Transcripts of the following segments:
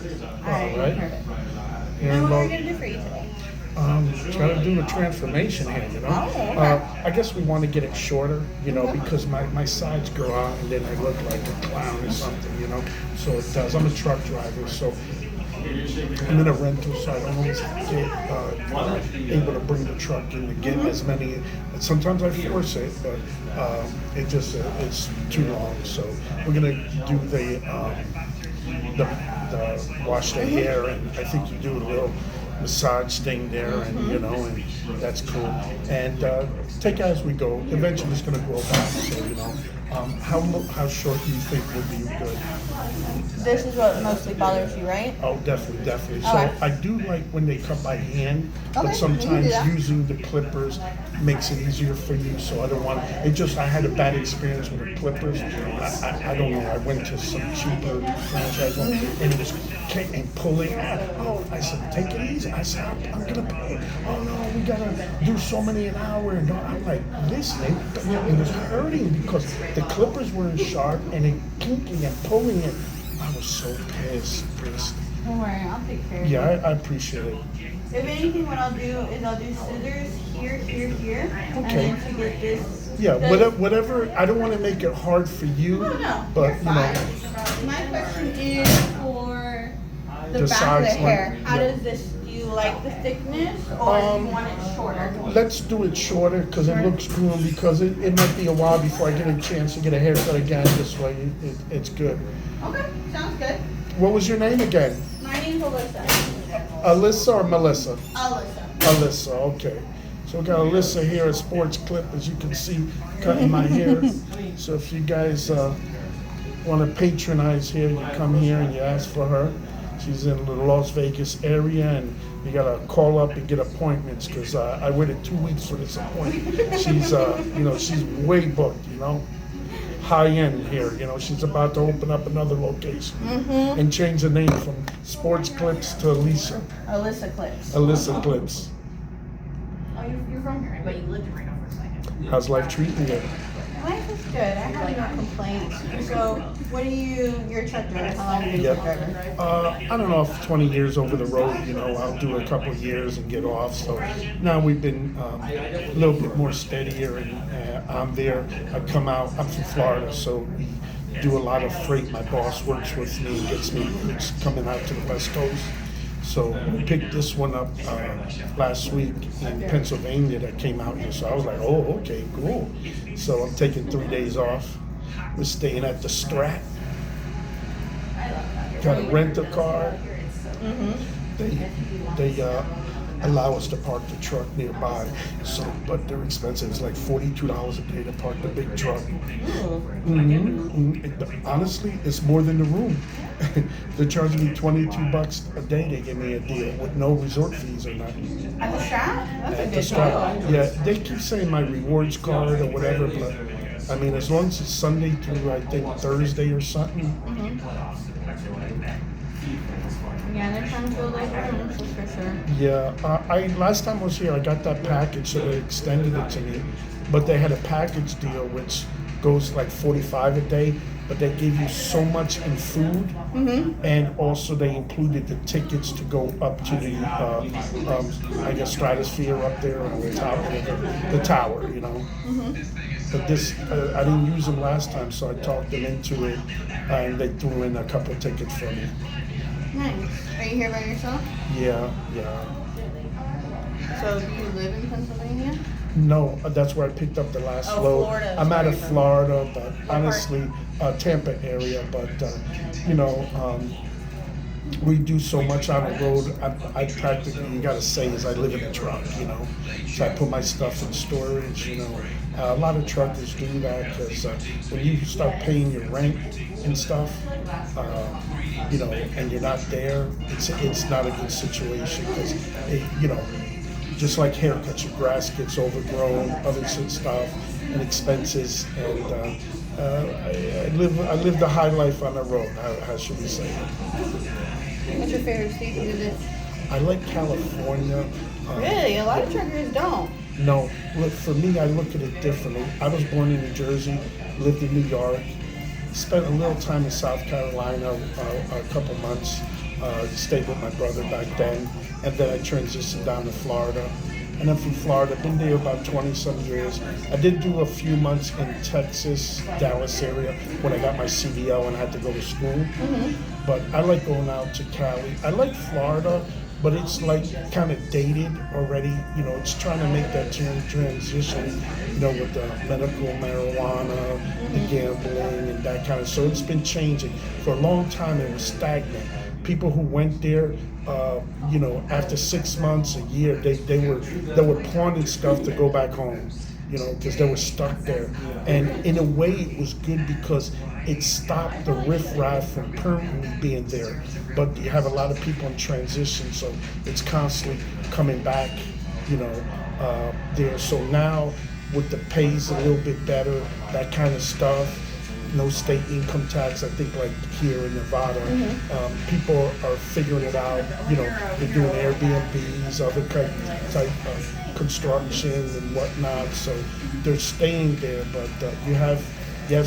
All right. Perfect. And what are we gonna do for you today? Try to do a transformation here, you know. Oh, okay. I guess we want to get it shorter, you know, because my sides grow out and then I look like a clown or something, you know. So it does. I'm a truck driver, so I'm in a rental, so I don't always get able to bring the truck in to get as many. Sometimes I force it, but it just it's too long. So we're gonna do the wash the hair, and I think you do a little massage thing there, and you know, and that's cool. And take it as we go. Eventually, it's going to grow back. So you know, how short do you think would be good? This is what mostly bothers you, right? Oh, definitely, definitely. Okay. So I do like when they cut by hand, Okay, but we can sometimes do that. using the clippers makes it easier for you. So I don't want it. Just I had a bad experience with the clippers. I don't know. I went to some cheaper franchise one, and it was and pulling. Oh, I said, take it easy. I said, I'm gonna pay. Oh no, we gotta do so many an hour. And I'm like listening. It was hurting because the clippers weren't sharp and it kinking and pulling it. I was so pissed. Don't worry, I'll take care of it. Yeah, I appreciate it. If anything, what I'll do is I'll do scissors here, and Okay. then to get this. Yeah, whatever. I don't want to make it hard for you, Oh no, but you're you know, fine. My question is for the The back of the sides one, hair. How yeah. does this? Do you like the thickness, or do you want it shorter? let's do it shorter because it looks cool. And because it might be a while before I get a chance to get a haircut again. This way, it's good. Okay, sounds good. What was your name again? My name's Alyssa. Alyssa or Melissa? Alyssa. Alyssa, okay. So we got Alyssa here at Sports Clip, as you can see, cutting my hair. So if you guys want to patronize here, you come here and you ask for her. She's in the Las Vegas area, and you gotta call up and get appointments because I waited 2 weeks for this appointment. She's, she's way booked, you know. High end here, you know. She's about to open up another location and change the name from Sports Clips to ALISSA. Alyssa Clips. ALISSA Clips. Oh, you're from here, but you lived in Reno for a second. How's life treating you? Life is good. I have no complaints. So, what do you're a truck driver? How long have you been a Yep. truck driver? I don't know if 20 years over the road, you know, I'll do a couple of years and get off. So now we've been a little bit more steadier, and I'm there. I come out, I'm from Florida, so we do a lot of freight. My boss works with me and gets me coming out to the West Coast. So we picked this one up last week in Pennsylvania that came out here. So I was like, oh, okay, cool. So I'm taking 3 days off. We're staying at the Strat. Got to rent a car. They allow us to park the truck nearby. So, but they're expensive. It's like $42 a day to park the big truck. Honestly, it's more than the room. They're charging me $22 a day. They give me a deal with no resort fees or nothing. At the Strat? That's a At the good Strat. deal. Yeah, they keep saying my rewards card or whatever, but I mean, as long as it's Sunday through I think Thursday or something. Yeah, they're trying to build like rooms, for sure. Yeah, I last time I was here, I got that package, so they extended it to me. But they had a package deal which goes like 45 a day, but they give you so much in food, and also they included the tickets to go up to the, I guess, stratosphere up there on the top of the tower, you know. But this, I didn't use them last time, so I talked them into it, and they threw in a couple of tickets for me. Nice. Are you here by yourself? Yeah. So, do you live in Pennsylvania? No, that's where I picked up the last Oh, load. Florida is I'm out where of you're from. Florida, but honestly, Tampa area. But we do so much on the road. I practically, you gotta say, is I live in a truck, you know. So I put my stuff in storage, you know. A lot of truckers do that because when you start paying your rent and stuff, you know, and you're not there, it's not a good situation because, you know, just like haircuts, your grass gets overgrown, other stuff, and expenses, and I live the high life on the road. How should we say it? What's your favorite state to visit? I like California. Really? A lot of truckers don't. No, look, for me, I look at it differently. I was born in New Jersey, lived in New York, spent a little time in South Carolina, a couple months, Stayed with my brother back then, and then I transitioned down to Florida. And then from Florida, been there about 20 some years. I did do a few months in Texas, Dallas area when I got my CDL and I had to go to school. But I like going out to Cali. I like Florida, but it's like kind of dated already. You know, it's trying to make that transition, you know, with the medical marijuana, the gambling and that kind of, so it's been changing. For a long time it was stagnant. People who went there, you know, after 6 months, a year, they were pawning stuff to go back home, you know, because they were stuck there. And in a way, it was good because it stopped the riffraff from permanently being there. But you have a lot of people in transition, so it's constantly coming back, you know, there. So now, with the pays a little bit better, that kind of stuff. No state income tax, I think, like here in Nevada. People are figuring it out. You know, they're doing Airbnbs, other type of construction and whatnot. So they're staying there, but you have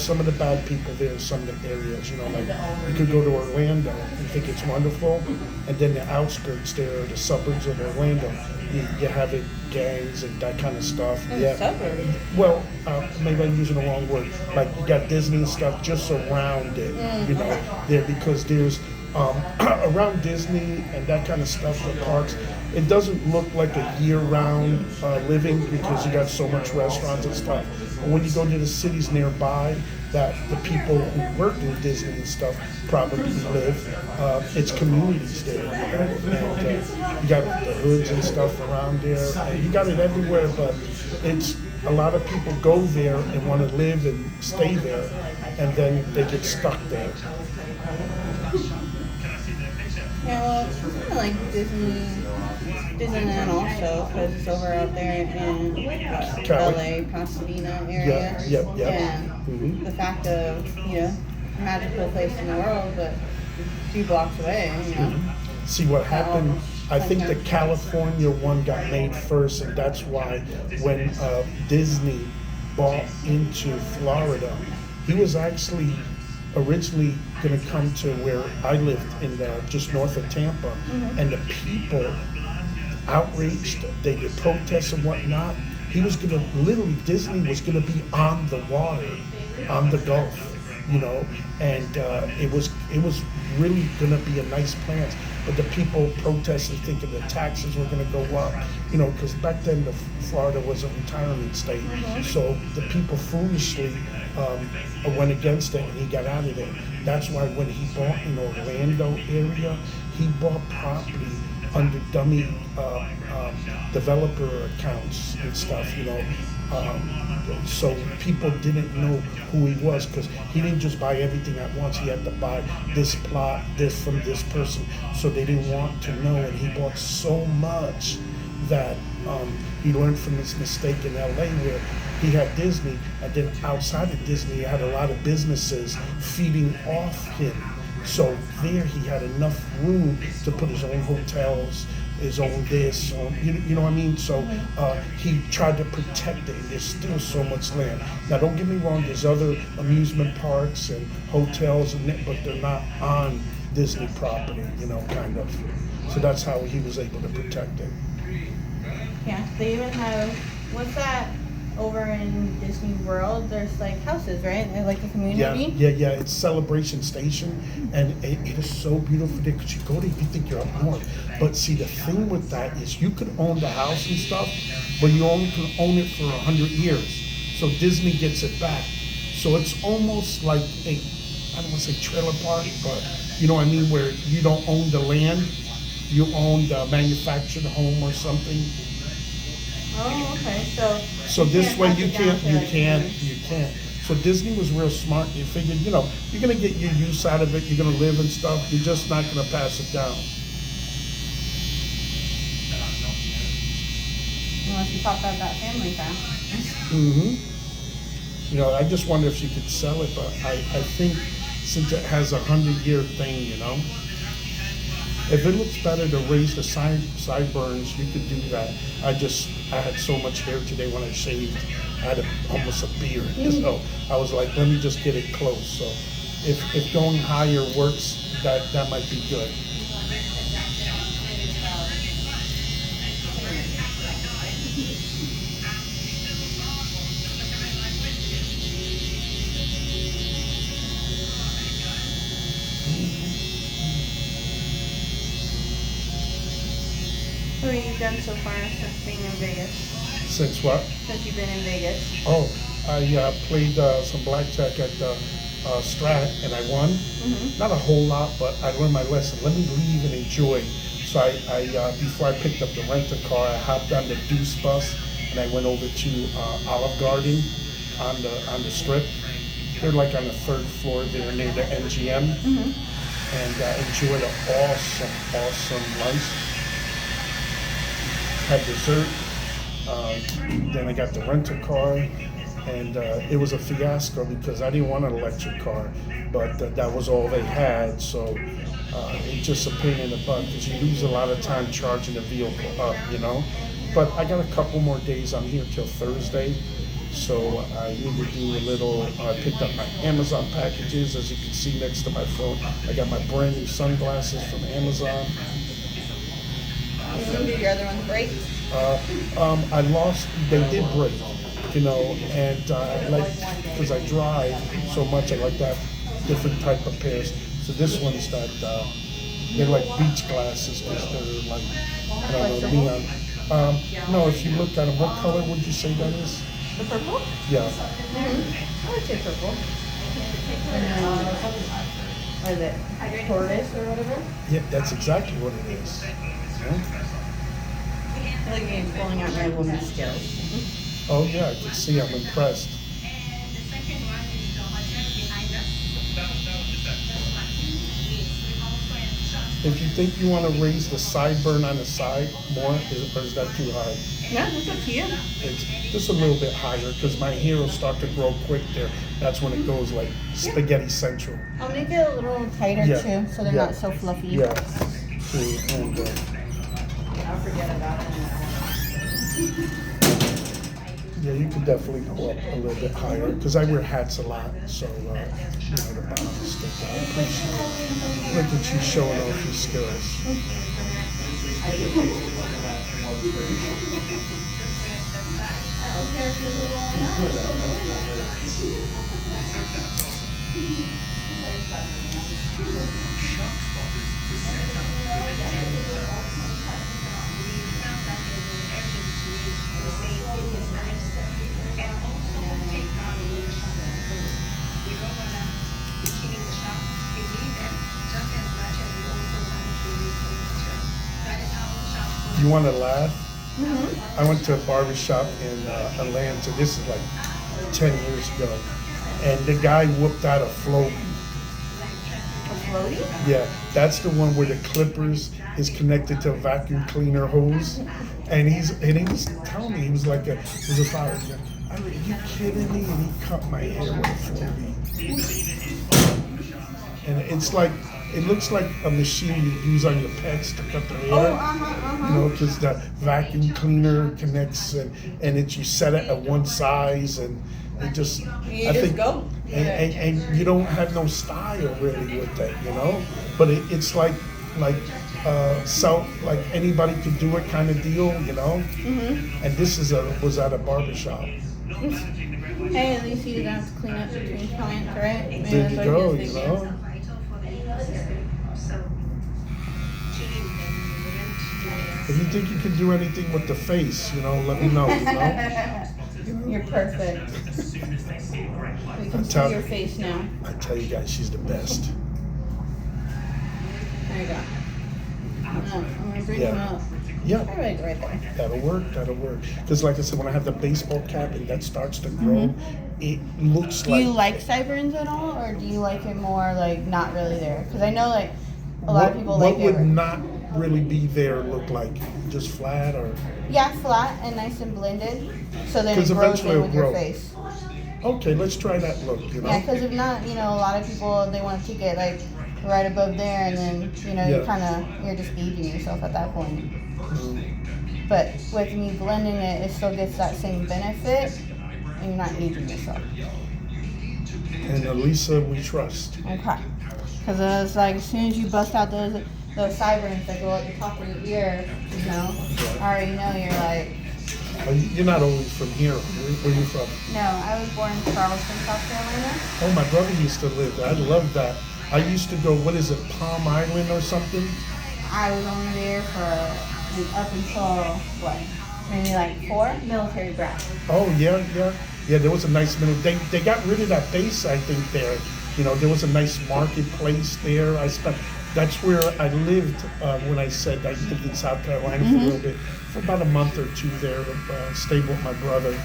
some of the bad people there in some of the areas. You know, like you could go to Orlando and think it's wonderful, and then the outskirts there, the suburbs of Orlando, you have it gangs and that kind of stuff. Suburbs. Well, maybe I'm using the wrong word. Like you got Disney and stuff just around it, you know, there, because there's around Disney and that kind of stuff, the parks. It doesn't look like a year-round living because you got so much restaurants and stuff. But when you go to the cities nearby, that the people who work in Disney and stuff probably live, it's communities there. And you got the hoods and stuff around there. And you got it everywhere, but it's a lot of people go there and want to live and stay there, and then they get stuck there. Yeah, well, it's kind of like Disneyland also, because it's over out there in Cali. LA, Pasadena area. Yep. And the fact of, you know, magical place in the world, but a few blocks away, you know. See what happened, I think the California one got made first, and that's why when Disney bought into Florida, he was actually originally going to come to where I lived in just north of Tampa, and the people outraged, they did protests and whatnot. He was going to, literally, Disney was going to be on the water, on the Gulf, you know, and it was really going to be a nice plan. But the people protesting, thinking the taxes were going to go up, you know, because back then Florida was a retirement state. So the people foolishly went against it, and he got out of there. That's why when he bought in Orlando area, he bought property under dummy developer accounts and stuff, you know. So people didn't know who he was, because he didn't just buy everything at once. He had to buy this plot, this from this person. So they didn't want to know, and he bought so much that he learned from his mistake in LA, where he had Disney, and then outside of Disney, he had a lot of businesses feeding off him. So there he had enough room to put his own hotels, his own this, you know what I mean? So he tried to protect it, and there's still so much land. Now don't get me wrong, there's other amusement parks and hotels, but they're not on Disney property, you know, kind of. So that's how he was able to protect it. Yeah, they even have, what's that over in Disney World? There's like houses, right? They're like a community. Yeah. It's Celebration Station, and it is so beautiful there, because you go there, you think you're up north. But see, the thing with that is you could own the house and stuff, but you only can own it for 100 years. So Disney gets it back. So it's almost like a, I don't want to say trailer park, but you know what I mean, where you don't own the land, you own the manufactured home or something. Oh, okay. So this way you pass it down can't. to So Disney was real smart. They figured, you know, you're gonna get your use out of it, you're gonna live and stuff, you're just not gonna pass it down. unless you pop out that family fast. You know, I just wonder if you could sell it, but I think since it has 100-year thing, you know, if it looks better to raise the sideburns, you could do that. I had so much hair today when I shaved. I had almost a beard, so I was like, let me just get it close. So if going higher works, that might be good. What have you done so far since being in Vegas? Since what? Since you've been in Vegas? Oh, I played some blackjack at Strat, and I won. Mm-hmm. Not a whole lot, but I learned my lesson. Let me leave and enjoy. So I before I picked up the rent-a-car, I hopped on the Deuce bus, and I went over to Olive Garden on the Strip. They're like on the third floor there near the MGM, Mm-hmm. and enjoyed an awesome lunch. Had dessert. Then I got the rent-a-car, and it was a fiasco because I didn't want an electric car, but that was all they had. So it's just a pain in the butt because you lose a lot of time charging the vehicle up, you know. But I got a couple more days. I'm here till Thursday, so I need to do a little. I picked up my Amazon packages, as you can see next to my phone. I got my brand new sunglasses from Amazon. Did your other ones break? I lost. They did break, you know, and I like because I drive so much. I like to have different type of pairs. So this one's that they're like beach glasses because they're like I don't know neon. No, if you look at them, what color would you say that is? The purple? Yeah. I would say purple. What is it? Tortoise or whatever? Yeah, that's exactly what it is. Yeah. I like me pulling out my woman skills. Oh yeah, I can see. I'm impressed. If you think you want to raise the sideburn on the side more, or is that too high? Yeah, that's up to you. It's just a little bit higher because my hair will start to grow quick there. That's when it goes like spaghetti central. I'll make it a little tighter Yeah, too, so they're yeah. not so fluffy. Yeah. See, and, I'll forget about it. yeah, you can definitely go up a little bit higher because I wear hats a lot, so you know the bottom stick out. I appreciate it. Look at you showing off your skills. You want to laugh? Mm-hmm. I went to a barber shop in Atlanta. This is like 10 years ago. And the guy whooped out a floaty. A floaty? Yeah, that's the one where the clippers is connected to a vacuum cleaner hose. And he was telling me, he was like, it was a fire. I mean, are you kidding me? And he cut my hair with a floaty. And it's like, it looks like a machine you use on your pets to cut their hair. You know, because the vacuum cleaner connects and you set it at one size and it just, You just go. And you don't have no style really with that, you know. But it's like anybody could do it kind of deal, you know. Mm-hmm. And this was at a barber shop. Hey, at least you don't have to clean up between clients, right? Maybe There that's you what go, he was you thinking. know. If you think you can do anything with the face, you know, let me know, you know. You're perfect. We can see your face now. I tell you guys, she's the best. There you go. I'm gonna bring him up. Yeah. Right there. That'll work. Because like I said, when I have the baseball cap and that starts to grow, it looks Do like... you like sideburns at all, or do you like it more like not really there? Because I know like a lot of people like it. What would not really be there look like? Just flat or... Yeah, flat and nice and blended, so then it 'Cause grows eventually in with it'll your grow. face. Okay, let's try that look, you know? Yeah, because if not, you know, a lot of people, they want to get like right above there, and then, you know, you're just aging yourself at that point. But with me blending it, it still gets that same benefit, and you're not aging yourself. And ALISSA, we trust. Okay. Because it's like, as soon as you bust out those sideburns that go at the top of your ear, you know, I already know you're like, You're not always from here. Where you from? No, I was born in Charleston, South Carolina. Oh, my brother used to live there. I love that. I used to go, what is it, Palm Island or something? I was only there for up until what? Maybe like 4 military brat. Oh, yeah. Yeah, there was a nice middle. They got rid of that base, I think, there. You know, there was a nice marketplace there. That's where I lived when I said I lived in South Carolina for a little bit, for about a month or 2 there to stay with my brother.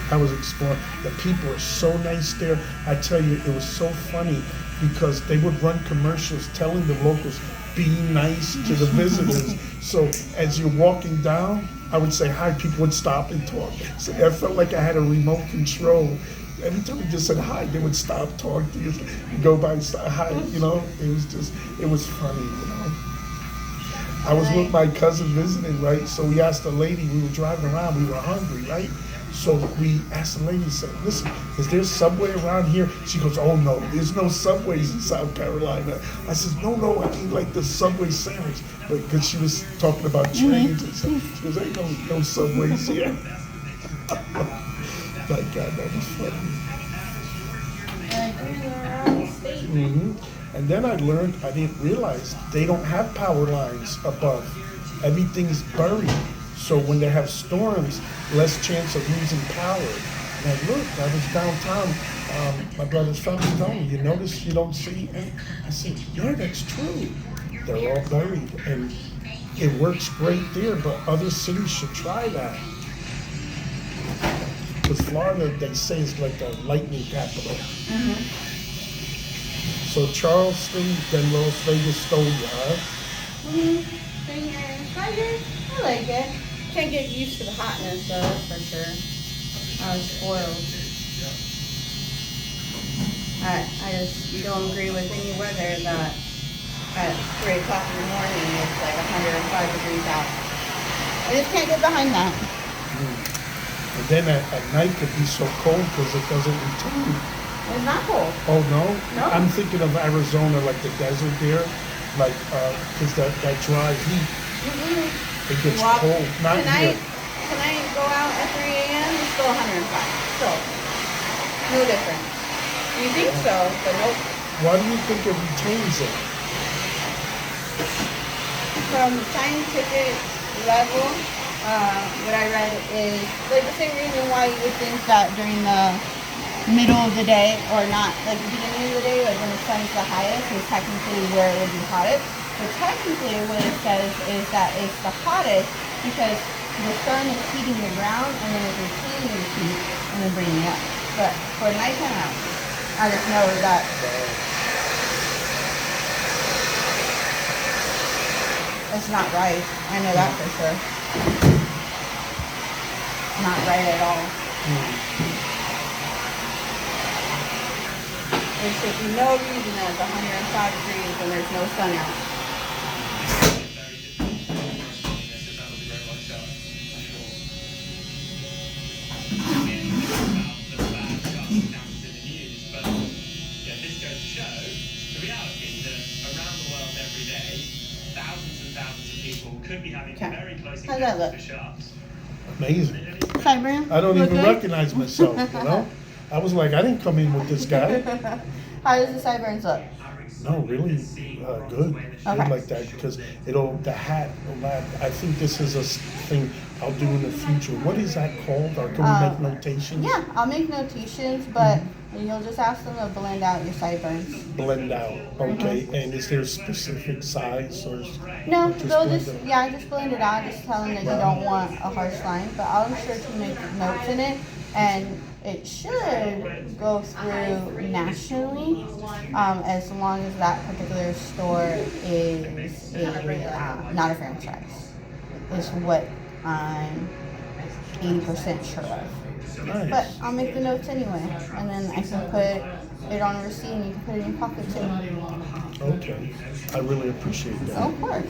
I was exploring. The people are so nice there. I tell you, it was so funny because they would run commercials telling the locals, be nice to the visitors. So as you're walking down, I would say hi, people would stop and talk. So I felt like I had a remote control. Every time you just said hi, they would stop, talk to you, go by and say hi, you know? It was funny, you know? I was with my cousin visiting, right? So we asked the lady, we were driving around, we were hungry, right? So we asked the lady, said, listen, is there a Subway around here? She goes, oh no, there's no Subways in South Carolina. I said, no, I mean like the Subway sandwich. But because she was talking about trains and stuff, she goes, ain't no Subways here. My God, that was funny. And then I learned, I didn't realize they don't have power lines above. Everything's buried. So when they have storms, less chance of losing power. And I looked, I was downtown, my brother's family told me, you notice you don't see any? I said, yeah, that's true. They're all buried. And it works great there, but other cities should try that. Because Florida, they say, is like the lightning capital. So Charleston, then Las Vegas stole you, huh? Been here in 5 years. I like it. Can't get used to the hotness though, that's for sure. I was spoiled. I just don't agree with any weather that at 3 o'clock in the morning it's like 105 degrees out. I just can't get behind that. And then at night it could be so cold because it doesn't return. It's not cold. Oh, no? No. I'm thinking of Arizona, like the desert there, like, because that dry heat, it gets cold. Not here. Tonight, go out at 3 a.m., it's still 105. Still. No difference. You think so, but nope. Why do you think it retains it? From scientific level, what I read is like the same reason why you would think that during the middle of the day, or not like the beginning of the day, like when the sun's the highest, is technically where it would be hottest. But technically what it says is that it's the hottest because the sun is heating the ground and then it's retaining the heat and then bringing it up. But for nighttime out, I just know that it's not right. I know that for sure. Not right at all. There should be no reason that it's 105 degrees when there's no sun out. How's that look? Amazing. Sideburn? I don't Look even good? recognize myself, you know? I was like, I didn't come in with this guy. How does the sideburns look? No, really good. Okay. Good like that because the hat, I think this is a thing I'll do in the future. What is that called? Or can we make notations? Yeah, I'll make notations, but you'll just ask them to blend out your sideburns. Blend out, okay. And is there a specific size or? No, they'll just blend it out. Just tell them that you don't want a harsh line, but I'll be sure to make notes in it, and it should go through nationally, as long as that particular store is not a franchise, is what I'm 80% sure of. Nice. But I'll make the notes anyway, and then I can put it on a receipt and you can put it in your pocket too. Okay, I really appreciate that. Oh, of course.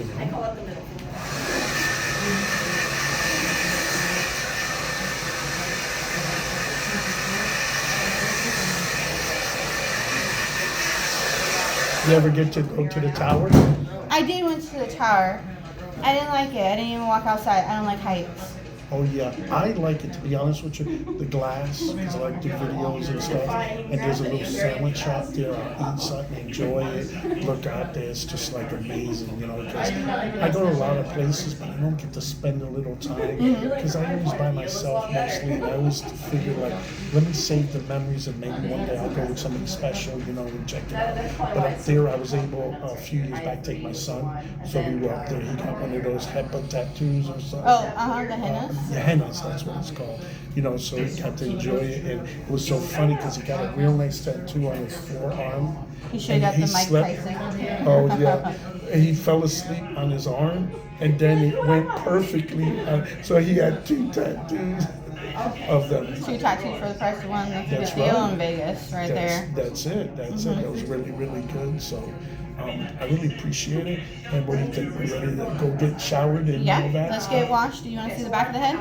You ever get to go to the tower? I did went to the tower. I didn't like it. I didn't even walk outside. I don't like heights. Oh yeah, I like it, to be honest with you. The glass, because I like the videos and stuff. And there's a little sandwich shop there. I'll eat something, enjoy it, look out there. It's just like amazing, you know. Because I go to a lot of places, but I don't get to spend a little time because I always by myself mostly. And I always figure like, let me save the memories, and maybe one day I'll go with something special, you know, and check it out. But up there, I was able a few years back to take my son, so we were up there. He got one of those HEPA tattoos or something. Oh, the hennas. The hennas, that's what it's called. You know, so he got to enjoy it, and it was so funny because he got a real nice tattoo on his forearm. He should have got the Mike Tyson. Oh yeah, and he fell asleep on his arm, and then it went perfectly. So he had 2 tattoos of them. 2 tattoos for the price of 1. That's a That's good deal right. in Vegas, there. That's it. That's it. That was really, really good. So. I really appreciate it. And what do you think? We're ready to go get showered and all that? Let's get washed. Do you want to see the back of the head?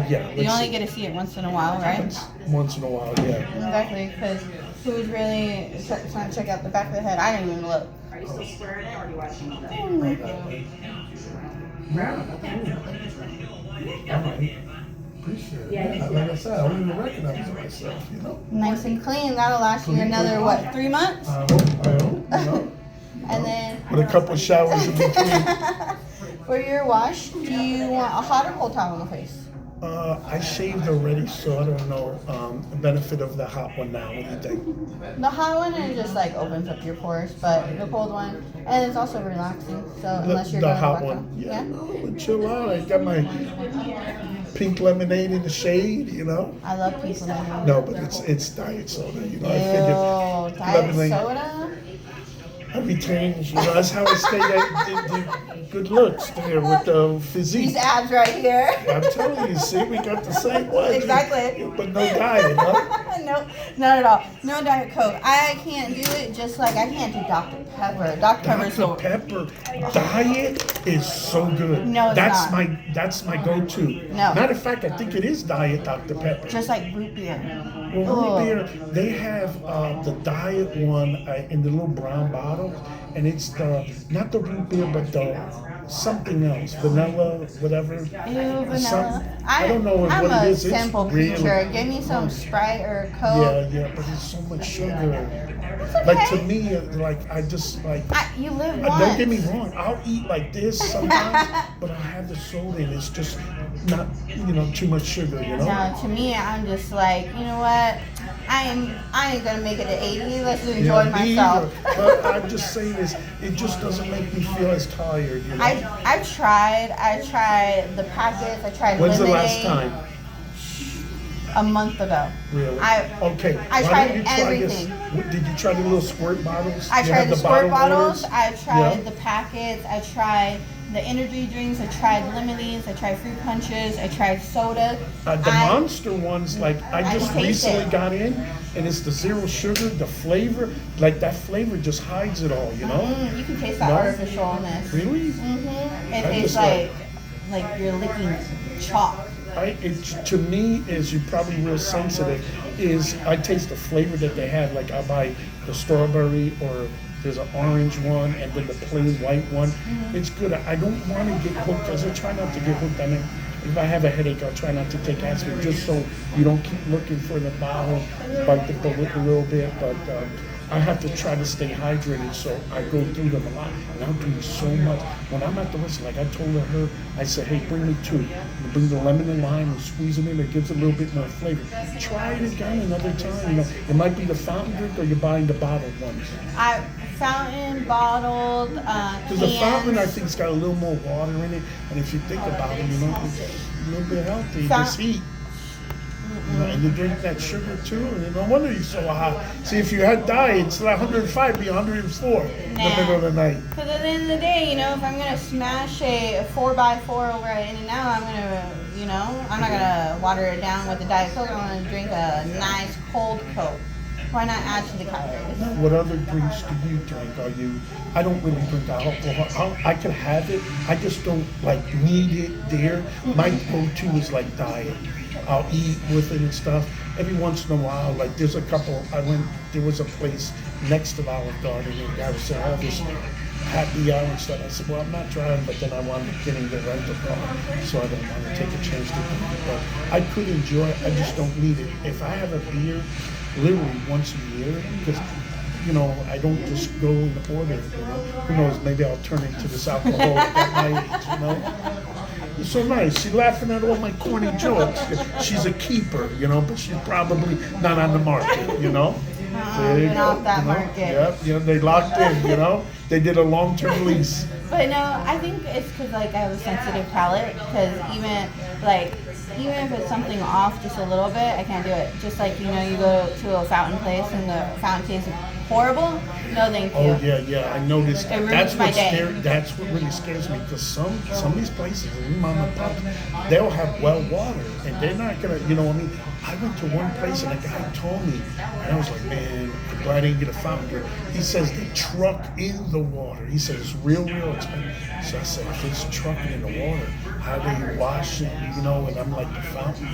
Yeah. You only get to see it once in a while, right? Once in a while, yeah. Exactly, because who's really trying to check out the back of the head? I didn't even look. Are you still squaring it, or do you want to change that? Oh my God. All right. Appreciate it. Yeah, like I said, I don't even recognize myself, you know. Nice and clean. That'll last you another, what, 3 months? I hope, you know. And then With a couple of showers in between. for your wash, do you want a hot or cold towel on the face? I shaved already, so I don't know the benefit of the hot one now. What do you think? The hot one, it just like opens up your pores, but the cold one, and it's also relaxing. So unless you're The going to hot work one. out. Yeah, no, chill out. I got my pink lemonade in the shade, you know. I love pink lemonade. No, but it's diet soda, you know. I Ew, figured diet lemonade. soda? I retained, you know, that's how I stay the good looks there with the physique. These abs right here. I'm telling you, see, we got the same one. Exactly. But no diet, huh? No, not at all. No Diet Coke. I can't do it just like I can't do Dr. Pepper. Dr. Pepper's Dr. Pepper diet is so good. No, it's that's not. that's my go-to. No. Matter of fact, I think it is diet Dr. Pepper. just like root beer. Well, root beer, they have the diet one in the little brown bottle, and it's not the root beer, but the something else, vanilla, whatever. Ew, vanilla. I don't know I'm what a it is. It's simple really- creature. Give me some Sprite or Coke. Yeah, but it's so much sugar. It's okay. Like to me, like I just like. You live once. Don't get me wrong. I'll eat like this sometimes, but I'll have the soda, and it's just not, too much sugar. No, to me, I'm just like, you know what? I ain't gonna make it to 80. Let's just enjoy Me myself. either. But I'm just saying this. It just doesn't make me feel as tired. I tried the packets. I tried When's lemonade. the last time? A month ago. Really? Okay. I Why tried don't you try everything. This? Did you try the little squirt bottles? I You tried have the squirt bottle bottles. waters? I tried Yeah. the packets. I tried the energy drinks. I tried lemonades. I tried fruit punches. I tried soda. The Monster ones, like I I just taste recently it. got in, and it's the zero sugar, the flavor, like that flavor just hides it all, You can taste that No? artificialness. Really? It I tastes just like you're licking chalk. To me, is you're probably real sensitive, is I taste the flavor that they have. Like I buy the strawberry, or there's an orange one, and then the plain white one. It's good. I don't want to get hooked, because I try not to get hooked on it. If I have a headache, I'll try not to take aspirin, just so you don't keep looking for the bottle, bite the bullet a little bit. But I have to try to stay hydrated, so I go through them a lot. And I'm doing so much. When I'm at the restaurant, like I told her, I said, hey, bring me 2. Bring the lemon and lime and squeeze it in. It gives it a little bit more flavor. Try it again another time. It might be the fountain drink, or you're buying the bottled ones. Fountain, bottled, Because the fountain, I think, it's got a little more water in it. And if you think about it, it's a little bit healthy. Just heat. And you drink that sugar too, and no wonder you're so hot. See, if you had diet, it's like 105, it'd be 104 in the middle of the night. Because at the end of the day, if I'm going to smash a 4x4 over at In-N-Out, I'm going to, I'm not going to water it down with a Diet Coke. I'm going to drink a nice cold Coke. Why not add to the calories? What other drinks do you drink? I don't really drink alcohol. I can have it, I just don't need it there. My go-to is like diet. I'll eat with it and stuff. Every once in a while, there was a place next to Olive Garden, and the guy was saying, happy hour and stuff. I said, well, I'm not driving, but then I wound up getting the rental car, so I don't want to take a chance to do it. But I could enjoy it. I just don't need it. If I have a beer, literally once a year, because I don't just go and order. Who knows? Maybe I'll turn into this alcoholic at my age. It's so nice. She's laughing at all my corny jokes. She's a keeper, but she's probably not on the market. There you go. Off that market. Yep. They locked in. They did a long-term lease. But no, I think it's because I have a sensitive palate. Because even if it's something off just a little bit, I can't do it. Just like you go to a fountain place and the fountain tastes horrible. No, thank you. Oh yeah. I noticed that. That's my day. That's what really scares me, because some of these places, mom and pop, they'll have well water, and they're not gonna. I went to one place and a guy told me, and I was like, man, I'm glad I didn't get a fountain. He says they truck in the water. He says it's real expensive. So I said, if it's trucking in the water, how do you wash it? And I'm like, the fountain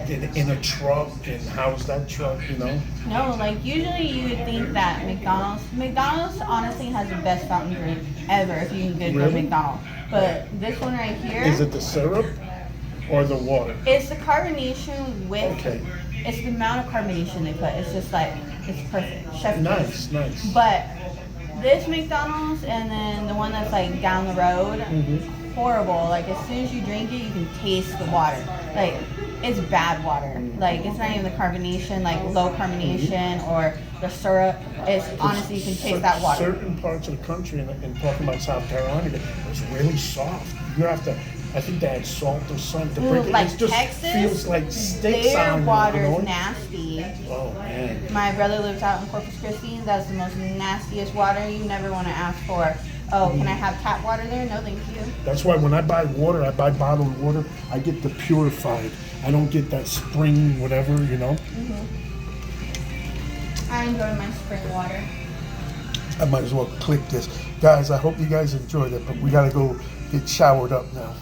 in a truck, and how's that truck? No, usually you would think that McDonald's honestly has the best fountain drink ever if you can go to McDonald's. But this one right here. Is it the syrup or the water? It's the carbonation with. Okay. It's the amount of carbonation they put. It's just it's perfect. Chef Nice. But this McDonald's and then the one that's down the road, horrible. As soon as you drink it, you can taste the water. It's bad water. It's not even the carbonation, low carbonation or the syrup. It's honestly, you can taste that water. Certain parts of the country, and talking about South Carolina, it's really soft. You have to. I think they add salt or something. It just Texas, feels like steak their sound. water's nasty. Oh man. My brother lives out in Corpus Christi. That's the most nastiest water. You never want to ask for. Oh, can I have tap water there? No, thank you. That's why when I buy water, I buy bottled water. I get the purified. I don't get that spring whatever. I enjoy my spring water. I might as well click this, guys. I hope you guys enjoyed it, but we gotta go get showered up now.